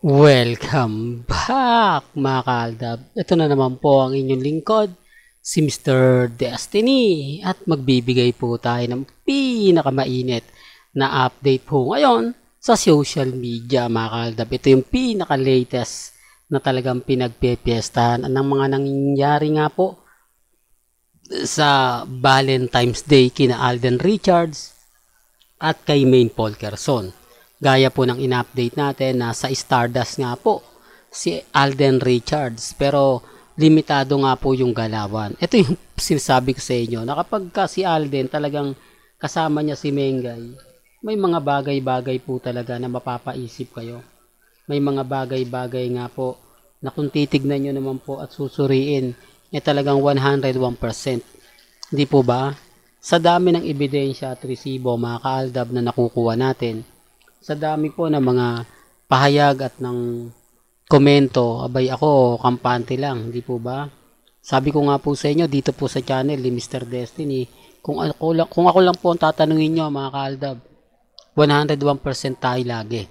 Welcome back mga kaaldab. Ito na naman po ang inyong lingkod, si Mr. Destiny. At magbibigay po tayo ng pinakamainit na update po ngayon sa social media mga kaaldab. Ito yung pinaka-latest na talagang pinagpepiestahan ng mga nangyayari nga po sa Valentine's Day kina Alden Richards at kay Maine Polkerson. Gaya po ng in-update natin na sa Stardust nga po si Alden Richards, pero limitado nga po yung galawan. Ito yung sinasabi ko sa inyo na kapag si Alden talagang kasama niya si Mengay, may mga bagay-bagay po talaga na mapapaisip kayo. May mga bagay-bagay nga po na kung titignan nyo naman po at susuriin, talagang 101%. Hindi po ba? Sa dami ng ebidensya at resibo mga kaaldab na nakukuha natin, sa dami po ng mga pahayag at ng komento, abay ako, kampante lang, di po ba? Sabi ko nga po sa inyo, dito po sa channel ni Mr. Destiny, kung ako lang po ang tatanungin nyo mga kaaldab, 101% tayo lagi.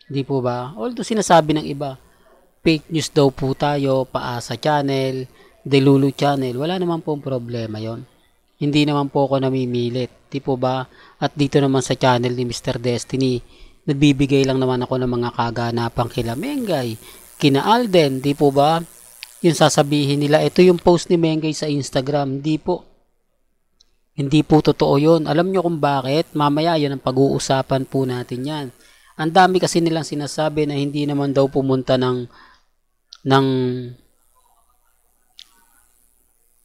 Di po ba? Although sinasabi ng iba, fake news daw po tayo, paasa channel, delulu channel, wala naman pong problema yon. Hindi naman po ako namimilit, di po ba? At dito naman sa channel ni Mr. Destiny, nagbibigay lang naman ako ng mga kaganapang kila Mengay, kina Alden, di po ba? Yung sasabihin nila, ito yung post ni Mengay sa Instagram, di po. Hindi po totoo yun. Alam nyo kung bakit? Mamaya yun ang pag-uusapan po natin yan. Ang dami kasi nilang sinasabi na hindi naman daw pumunta ng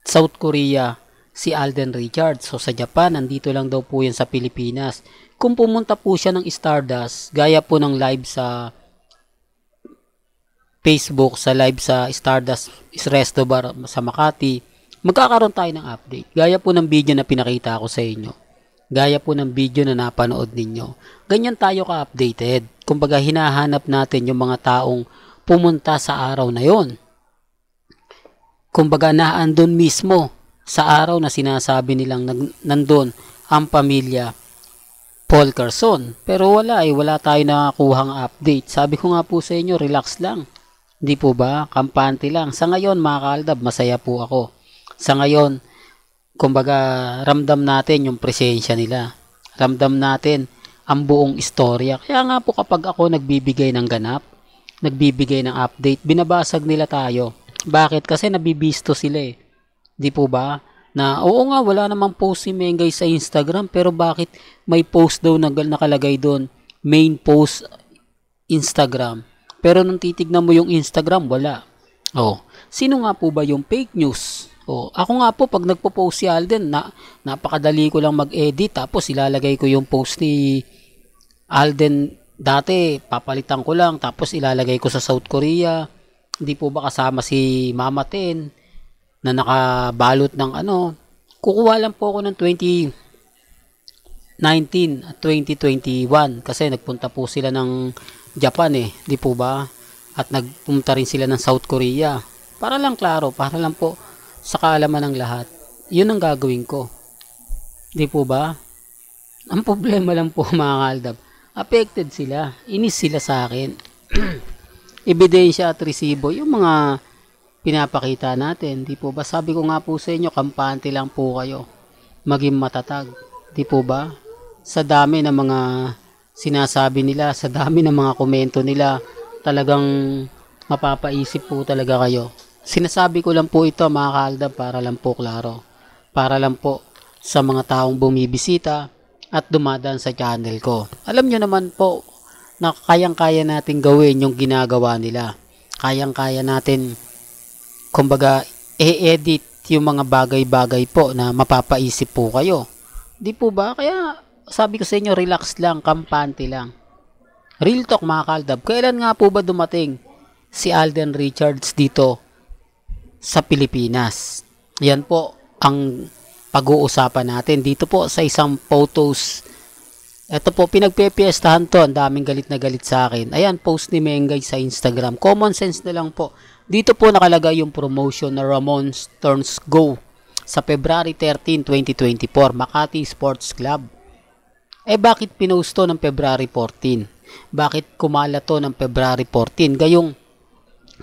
South Korea si Alden Richards. So sa Japan, nandito lang daw po yan sa Pilipinas. Kung pumunta po siya ng Stardust, gaya po ng live sa Facebook, sa live sa Stardust Resto Bar sa Makati, magkakaroon tayo ng update. Gaya po ng video na pinakita ko sa inyo. Gaya po ng video na napanood ninyo. Ganyan tayo ka-updated. Kumbaga hinahanap natin yung mga taong pumunta sa araw na yon. Kumbaga naandun mismo sa araw na sinasabi nilang nandun ang pamilya Polkerson. Pero wala tayo nakakuhang update. Sabi ko nga po sa inyo, relax lang. Hindi po ba? Kampante lang. Sa ngayon mga kaaldab, masaya po ako. Sa ngayon, kumbaga ramdam natin yung presensya nila. Ramdam natin ang buong istorya. Kaya nga po kapag ako nagbibigay ng ganap, nagbibigay ng update, binabasag nila tayo. Bakit? Kasi nabibisto sila eh. Di po ba? Na oo nga wala namang post si Mengay sa Instagram pero bakit may post daw na nakalagay doon, main post Instagram. Pero nung titignan mo yung Instagram, wala. Oh, sino nga po ba yung fake news? Oh, ako nga po pag nagpo-post si Alden, napakadali ko lang mag-edit tapos ilalagay ko yung post ni Alden dati, papalitan ko lang tapos ilalagay ko sa South Korea. Hindi po ba kasama si Mama Ten na nakabalot ng kukuha lang po ako ng 2019 at 2021 kasi nagpunta po sila ng Japan di po ba? At nagpunta rin sila ng South Korea. Para lang klaro, para lang po sa kaalaman ng lahat. Yun ang gagawin ko. Di po ba? Ang problema lang po mga kaaldab, affected sila. Inis sila sa akin. Ebidensya at resibo, yung mga pinapakita natin, di po ba? Sabi ko nga po sa inyo, kampante lang po kayo. Maging matatag, di po ba? Sa dami ng mga sinasabi nila, sa dami ng mga komento nila, talagang mapapaisip po talaga kayo. Sinasabi ko lang po ito mga kaaldab para lang po klaro. Para lang po sa mga taong bumibisita at dumadaan sa channel ko. Alam nyo naman po na kayang-kaya natin gawin yung ginagawa nila. Kayang-kaya natin kumbaga e-edit yung mga bagay-bagay po na mapapaisip po kayo. Di po ba? Kaya sabi ko sa inyo, relax lang, kampante lang. Real talk mga kaaldab. Kailan nga po ba dumating si Alden Richards dito sa Pilipinas? Yan po ang pag-uusapan natin dito po sa isang photos. Ito po, pinagpepiestahan to. Ang daming galit na galit sa akin. Ayan, post ni Mengay sa Instagram. Common sense na lang po. Dito po nakalagay yung promotion na Ramon's Turns Go sa February 13, 2024, Makati Sports Club. Bakit pinost to ng February 14? Bakit kumala to ng February 14? Gayong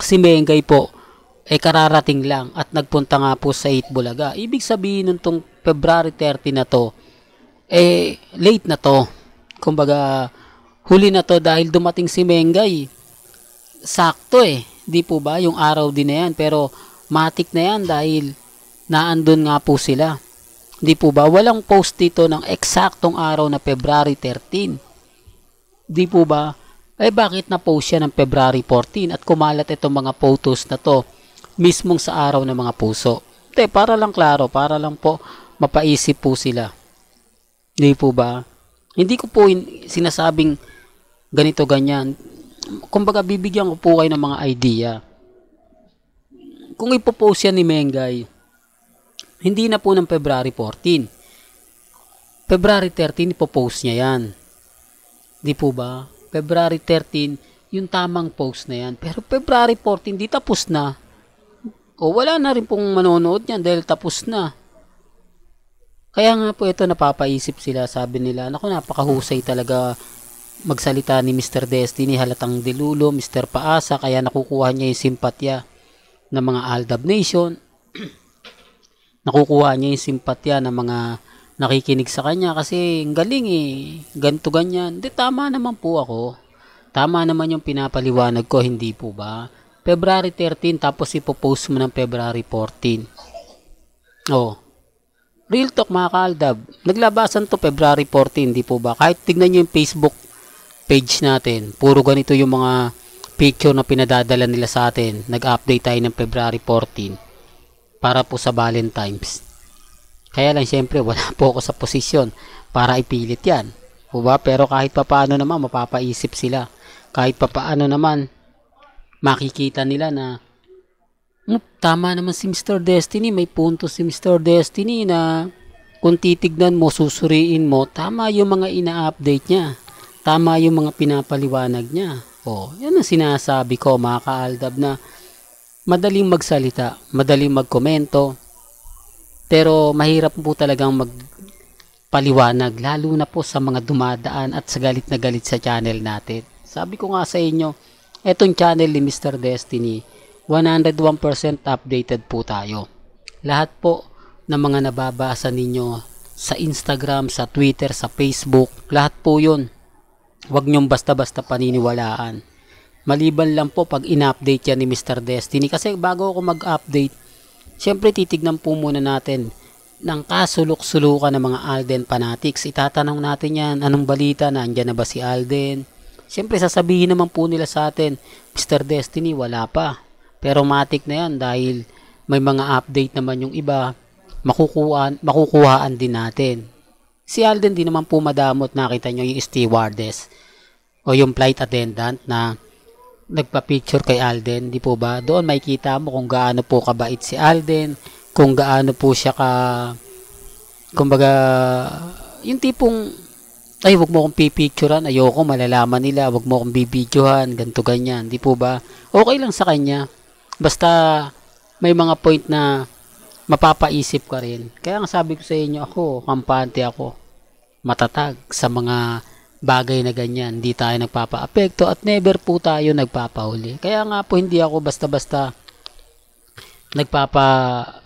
si Mengay po, kararating lang at nagpunta nga po sa 8 Bulaga. Ibig sabihin nung tong February 30 na to, late na to. Kumbaga, huli na to dahil dumating si Mengay. Sakto di po ba? Yung araw din na yan. Pero, matik na yan dahil naandun nga po sila. Di po ba? Walang post dito ng eksaktong araw na February 13. Di po ba? Bakit na-post siya ng February 14 at kumalat itong mga photos na to mismong sa araw ng mga puso? Para lang klaro, para lang po mapaisip po sila. Di po ba? Hindi ko po sinasabing ganito ganyan. Kumbaga bibigyan ko po kayo ng mga idea. Kung ipopost yan ni Mengay, hindi na po ng February 14. February 13 ipopost niya yan. Di po ba? February 13, yung tamang post na yan. Pero February 14, di tapos na. O wala na rin pong manonood yan dahil tapos na. Kaya nga po ito napapaisip sila, sabi nila, naku napakahusay talaga magsalita ni Mr. Destiny, halatang dilulo, Mr. Paasa, kaya nakukuha niya yung simpatya ng mga Aldab Nation. Nakukuha niya yung simpatya ng mga nakikinig sa kanya kasi ang galing ganito ganyan. Di, tama naman po ako. Tama naman yung pinapaliwanag ko, hindi po ba? February 13 tapos ipopost mo ng February 14. Real talk mga kaaldab. Naglabasan to February 14, di po ba? Kahit tignan nyo yung Facebook page natin, puro ganito yung mga picture na pinadadala nila sa atin. Nag-update tayo ng February 14 para po sa Valentine's. Kaya lang syempre wala po ako sa posisyon para ipilit yan. Diba? Pero kahit papaano naman mapapaisip sila. Kahit papaano naman makikita nila na tama naman si Mr. Destiny. May punto si Mr. Destiny na kung titignan mo, susuriin mo, tama yung mga ina-update niya. Tama yung mga pinapaliwanag niya. Yan ang sinasabi ko mga kaaldab na madaling magsalita, madaling magkomento, pero mahirap po talagang magpaliwanag, lalo na po sa mga dumadaan at sa galit na galit sa channel natin. Sabi ko nga sa inyo, etong channel ni Mr. Destiny, 101% updated po tayo. Lahat po ng mga nababasa ninyo sa Instagram, sa Twitter, sa Facebook, lahat po yun. Huwag nyong basta-basta paniniwalaan. Maliban lang po pag in-update yan ni Mr. Destiny. Kasi bago ako mag-update, syempre titignan po muna natin ng kasulok-sulukan ng mga Alden fanatics. Itatanong natin yan, anong balita, nandyan na ba si Alden? Syempre sasabihin naman po nila sa atin, Mr. Destiny wala pa. Pero matik na yan dahil may mga update naman yung iba, makukuhaan din natin. Si Alden din naman po madamot, nakita nyo yung stewardess o yung flight attendant na nagpa-picture kay Alden, di po ba? Doon makikita mo kung gaano po kabait si Alden, kung gaano po siya kumbaga, yung tipong, ay wag mo akong pipicturean, ayoko, malalaman nila, wag mo akong bibidyohan, ganto ganyan, di po ba? Okay lang sa kanya, basta may mga point na mapapaisip ka rin. Kaya nga sabi ko sa inyo, ako, kampante ako, matatag sa mga bagay na ganyan. Hindi tayo nagpapa-apekto at never po tayo nagpapahuli. Kaya nga po hindi ako basta-basta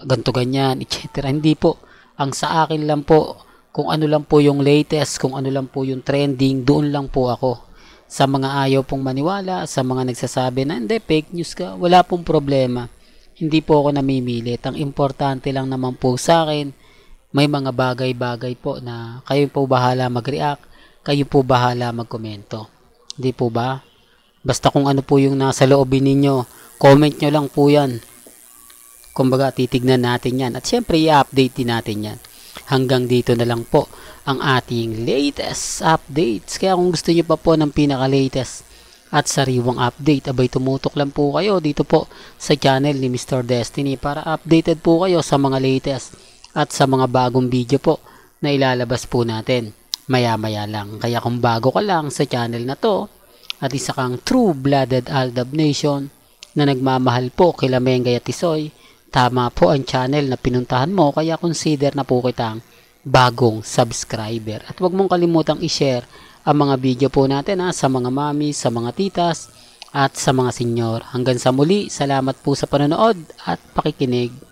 ganto ganyan, etc. Hindi po. Ang sa akin lang po, kung ano lang po yung latest, kung ano lang po yung trending, doon lang po ako. Sa mga ayaw pong maniwala, sa mga nagsasabi na hindi, fake news ka, wala pong problema. Hindi po ako namimilit. Ang importante lang naman po sa akin, may mga bagay-bagay po na kayo po bahala mag-react, kayo po bahala magkomento. Hindi po ba? Basta kung ano po yung nasa loobin ninyo, comment nyo lang po yan. Kumbaga, titignan natin yan. At syempre, i-update din natin yan. Hanggang dito na lang po ang ating latest updates. Kaya kung gusto nyo pa po ng pinaka-latest at sariwang update, abay tumutok lang po kayo dito po sa channel ni Mr. Destiny para updated po kayo sa mga latest at sa mga bagong video po na ilalabas po natin maya-maya lang. Kaya kung bago ka lang sa channel na to at isa kang true-blooded Aldab Nation na nagmamahal po kila Mengay at Tisoy, tama po ang channel na pinuntahan mo, kaya consider na po kitang bagong subscriber. At huwag mong kalimutang i-share ang mga video po natin sa mga mami, sa mga titas, at sa mga senyor. Hanggang sa muli, salamat po sa panonood at pakikinig.